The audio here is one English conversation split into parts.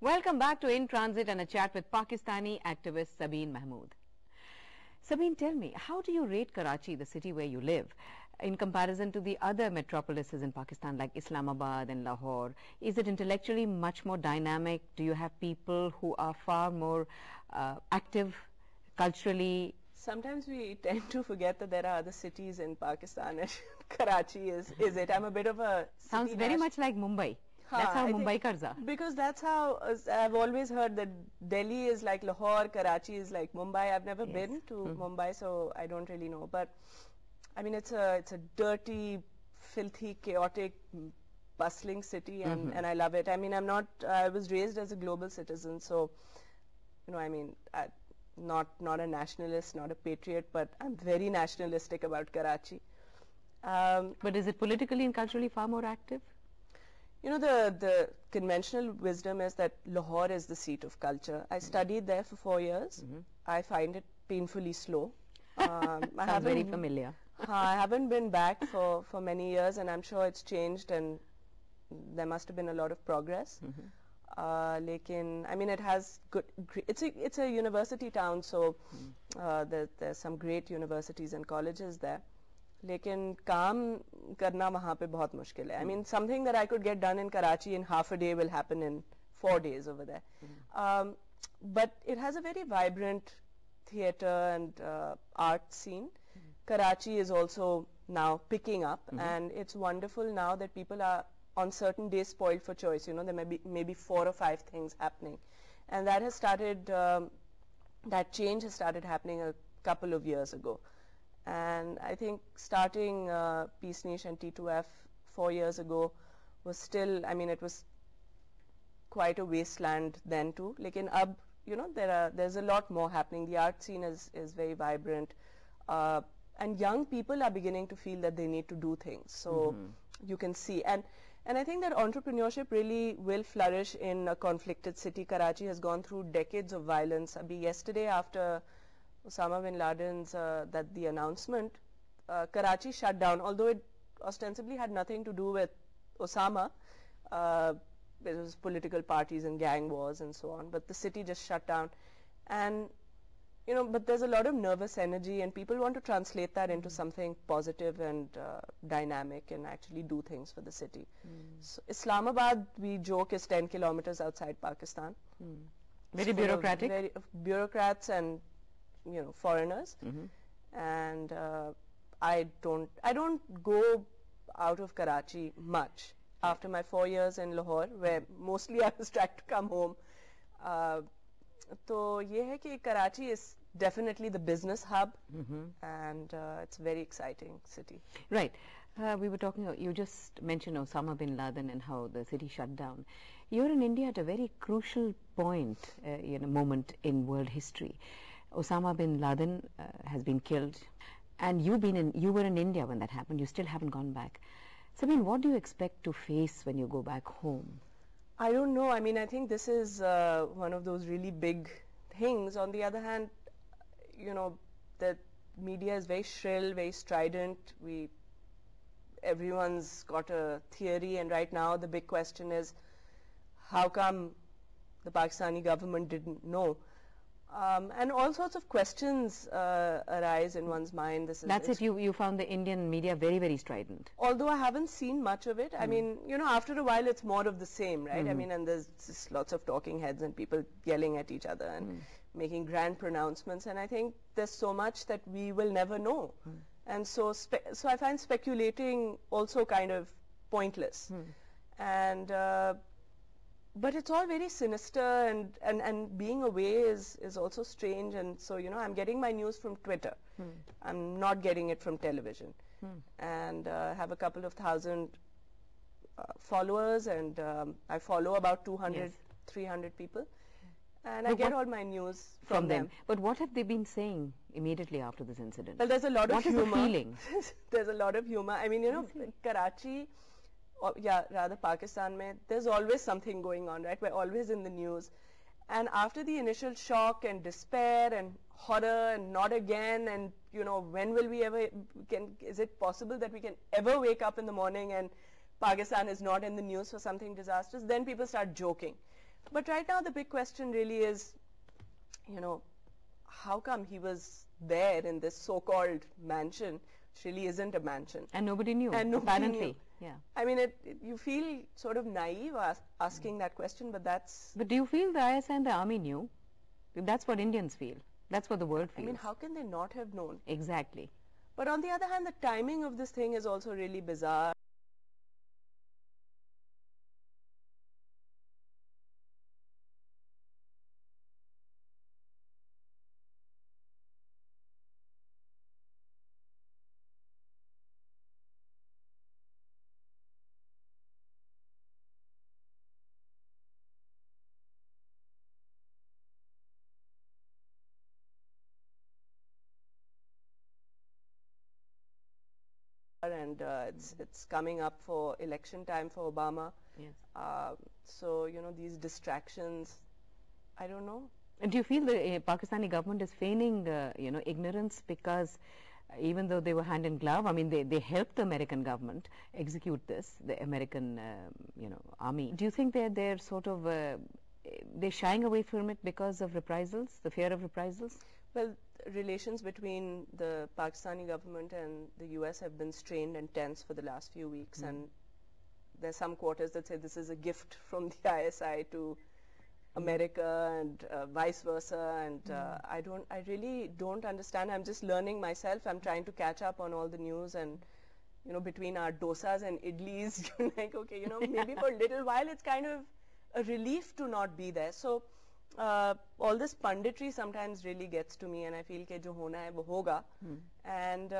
Welcome back to In Transit and a chat with Pakistani activist Sabeen Mahmood. Sabeen, tell me, how do you rate Karachi, the city where you live, in comparison to the other metropolises in Pakistan like Islamabad and Lahore? Is it intellectually much more dynamic? Do you have people who are far more active culturally? Sometimes we tend to forget that there are other cities in Pakistan and Karachi is it. I'm a bit of a... Sounds very much like Mumbai. That's how Mumbai karza. Because that's how I've always heard that Delhi is like Lahore, Karachi is like Mumbai. I've never been to Mumbai, so I don't really know. But I mean, it's a dirty, filthy, chaotic, bustling city, and I love it. I mean, I was raised as a global citizen, so I mean, not a nationalist, not a patriot, but I'm very nationalistic about Karachi. But is it politically and culturally far more active? The conventional wisdom is that Lahore is the seat of culture. I studied there for 4 years. I find it painfully slow. Sounds very familiar. I haven't been back for many years, and I'm sure it's changed, and there must have been a lot of progress. I mean, it has good. It's a university town, so there's some great universities and colleges there. लेकिन काम करना वहाँ पे बहुत मुश्किल है. I mean, something that I could get done in Karachi in half a day will happen in 4 days over there. But it has a very vibrant theatre and art scene. Karachi is also now picking up, and it's wonderful now that people are on certain days spoiled for choice. There may be maybe 4 or 5 things happening, and that has started. That change has started happening a couple of years ago. And I think starting Peace Niche and T2F 4 years ago was still, I mean, it was quite a wasteland then too. Lekin ab, there's a lot more happening. The art scene is very vibrant. And young people are beginning to feel that they need to do things. So you can see. And I think that entrepreneurship really will flourish in a conflicted city. Karachi has gone through decades of violence. Yesterday after Osama bin Laden's the announcement, Karachi shut down, although it ostensibly had nothing to do with Osama. It was political parties and gang wars and so on, but the city just shut down. And but there's a lot of nervous energy, and people want to translate that into something positive and dynamic and actually do things for the city. So Islamabad, we joke, is 10 kilometers outside Pakistan. Very bureaucratic. Very bureaucrats and foreigners, and I don't go out of Karachi much after my 4 years in Lahore, where mostly I was trying to come home. So ye hai ki Karachi is definitely the business hub, and it's a very exciting city. Right. We were talking, you just mentioned Osama bin Laden and how the city shut down. You're in India at a very crucial point, moment in world history. Osama bin Laden has been killed, and you were in India when that happened. You still haven't gone back. Sabeen, what do you expect to face when you go back home? I don't know. I mean, I think this is one of those really big things. On the other hand, the media is very shrill, very strident. Everyone's got a theory, and right now the big question is, how come the Pakistani government didn't know? And all sorts of questions arise in one's mind. That's it. You found the Indian media very, very strident. Although I haven't seen much of it. I mean, after a while it's more of the same, right? I mean, and there's just lots of talking heads and people yelling at each other and making grand pronouncements. And I think there's so much that we will never know. And so I find speculating also kind of pointless. And but it's all very sinister, and being away is also strange. And so I'm getting my news from Twitter. I'm not getting it from television. And I have a couple of thousand followers, and I follow about 200, 300 people, and I get all my news from them. But what have they been saying immediately after this incident? Well, there's a lot of humor. What is the feeling? There's a lot of humor. I mean, Karachi, rather Pakistan mein, there's always something going on, right? We're always in the news. And after the initial shock and despair and horror and not again, and when will we ever, is it possible that we can ever wake up in the morning and Pakistan is not in the news for something disastrous? Then people start joking. But right now the big question really is, you know, how come he was there in this so-called mansion, which really isn't a mansion? And nobody knew, And nobody apparently. knew. Yeah. I mean, you feel sort of naive asking that question, but that's... But do you feel the ISI and the army knew? That's what Indians feel. That's what the world feels. I mean, how can they not have known? Exactly. But on the other hand, the timing of this thing is also really bizarre. And it's coming up for election time for Obama. Yes. So, you know, these distractions, I don't know. Do you feel the Pakistani government is feigning, ignorance because even though they were hand in glove, I mean, they helped the American government execute this, the American, army. Do you think they're sort of, they're shying away from it because of reprisals, the fear of reprisals? Well, relations between the Pakistani government and the US have been strained and tense for the last few weeks, and there's some quarters that say this is a gift from the ISI to America and vice versa, and I really don't understand. I'm just learning myself. I'm trying to catch up on all the news, and you know, between our dosas and idlis, you're like, okay, you know, maybe for a little while it's kind of a relief to not be there. So all this punditry sometimes really gets to me, and I feel ke jo hona hai wo hoga. And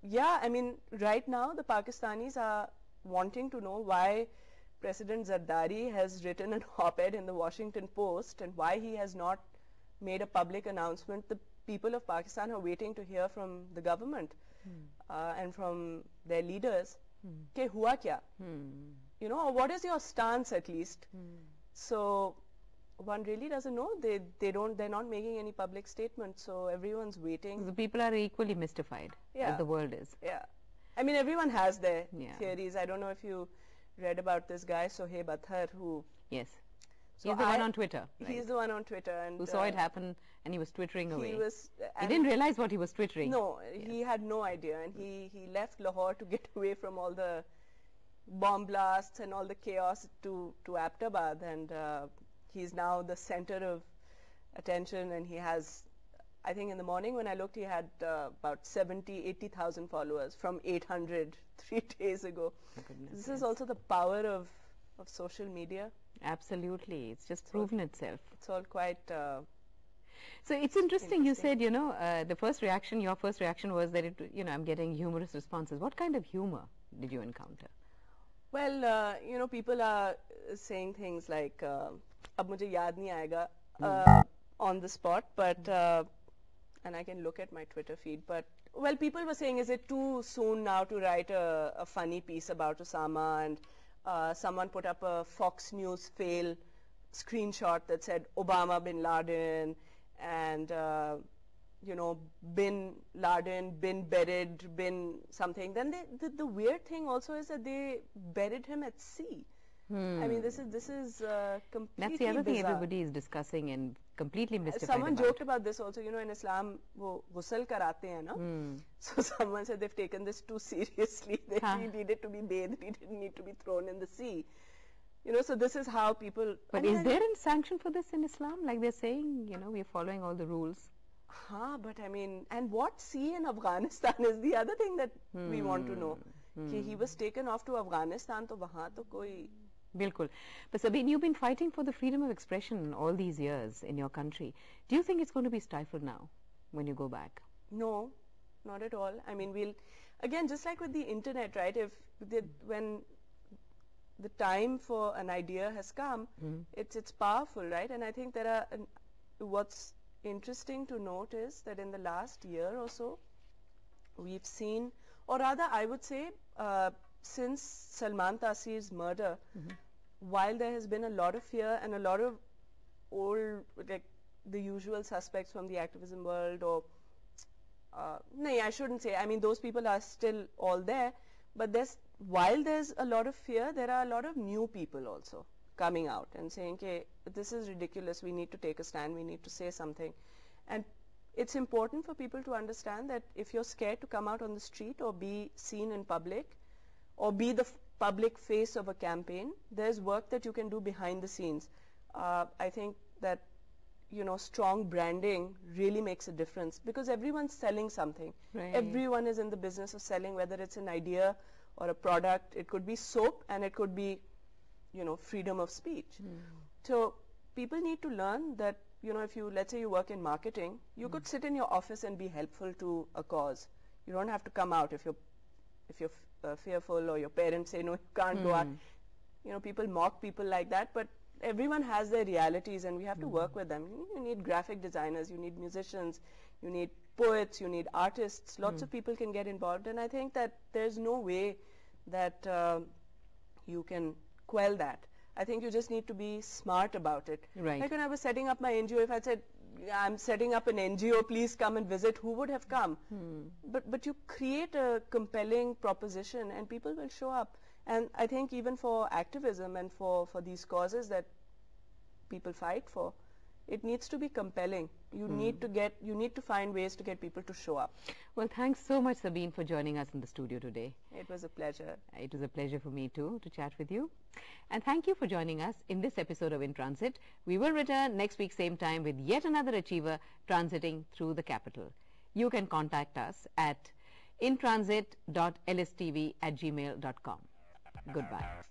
yeah, I mean, right now the Pakistanis are wanting to know why President Zardari has written an op-ed in the Washington Post and why he has not made a public announcement. The people of Pakistan are waiting to hear from the government and from their leaders. Ke hua kya? You know, or what is your stance at least? So one really doesn't know. They're not making any public statement, so everyone's waiting. The people are equally mystified, as the world is. Yeah. I mean, everyone has their theories. I don't know if you read about this guy, Sohaib Athar, who... Yes. So he's the one on Twitter, right? He's the one on Twitter. And who saw it happen, and he was twittering away. He didn't realize what he was twittering. No, he had no idea. And he left Lahore to get away from all the bomb blasts and all the chaos to Aptabad. And he's now the center of attention, and he has... I think in the morning when I looked, he had about 80,000 followers from 800 3 days ago. This is also the power of social media. Absolutely. It's just proven itself. It's all quite... so it's interesting. You said, your first reaction was that, I'm getting humorous responses. What kind of humor did you encounter? Well, people are saying things like, ab mujhe yaad nahi aayega on the spot, but... and I can look at my Twitter feed, but, well, people were saying, is it too soon now to write a funny piece about Osama? And someone put up a Fox News fail screenshot that said Obama bin Laden, and, bin Laden, bin buried, bin something. Then the weird thing also is that they buried him at sea. I mean, this is completely That's the other bizarre. thing everybody is discussing and completely mystified Someone about. joked about this also, in Islam, wo ghusl karate hain, na? So someone said they've taken this too seriously. He needed to be bathed, he didn't need to be thrown in the sea. So this is how people... But is there a sanction for this in Islam? Like they're saying, we're following all the rules. But I mean, and what sea in Afghanistan is the other thing that we want to know. He was taken off to Afghanistan, to wahan to koi... Bilkul. But Sabeen, you've been fighting for the freedom of expression all these years in your country. Do you think it's going to be stifled now when you go back? No, not at all. I mean, again, just like with the internet, right? When the time for an idea has come, it's powerful, right? And I think what's interesting to note is that in the last year or so, we've seen, or rather, I would say, since Salman Taseer's murder, while there has been a lot of fear and a lot of old, like the usual suspects from the activism world, or no, I shouldn't say. I mean, those people are still all there, but while there's a lot of fear, there are a lot of new people also. coming out and saying, okay, this is ridiculous, we need to take a stand, we need to say something. And it's important for people to understand that if you're scared to come out on the street or be seen in public or be the public face of a campaign, there's work that you can do behind the scenes. I think that, you know, strong branding really makes a difference because everyone's selling something. Right. Everyone is in the business of selling, whether it's an idea or a product. It could be soap and it could be, you know, freedom of speech. So people need to learn that, you know, if you, let's say you work in marketing, you could sit in your office and be helpful to a cause. You don't have to come out if you're fearful or your parents say, no, you can't go out. You know, people mock people like that, but everyone has their realities and we have to work with them. You need graphic designers, you need musicians, you need poets, you need artists. Lots of people can get involved, and I think that there's no way that you can quell that. I think you just need to be smart about it. Right. Like when I was setting up my NGO, if I said, I'm setting up an NGO, please come and visit, who would have come? But you create a compelling proposition and people will show up. And I think even for activism and for these causes that people fight for, it needs to be compelling. You need to find ways to get people to show up. Well, thanks so much, Sabeen, for joining us in the studio today. It was a pleasure. It was a pleasure for me too to chat with you. And thank you for joining us in this episode of In Transit. We will return next week same time with yet another achiever transiting through the capital. You can contact us at intransit.lstv@gmail.com. Goodbye.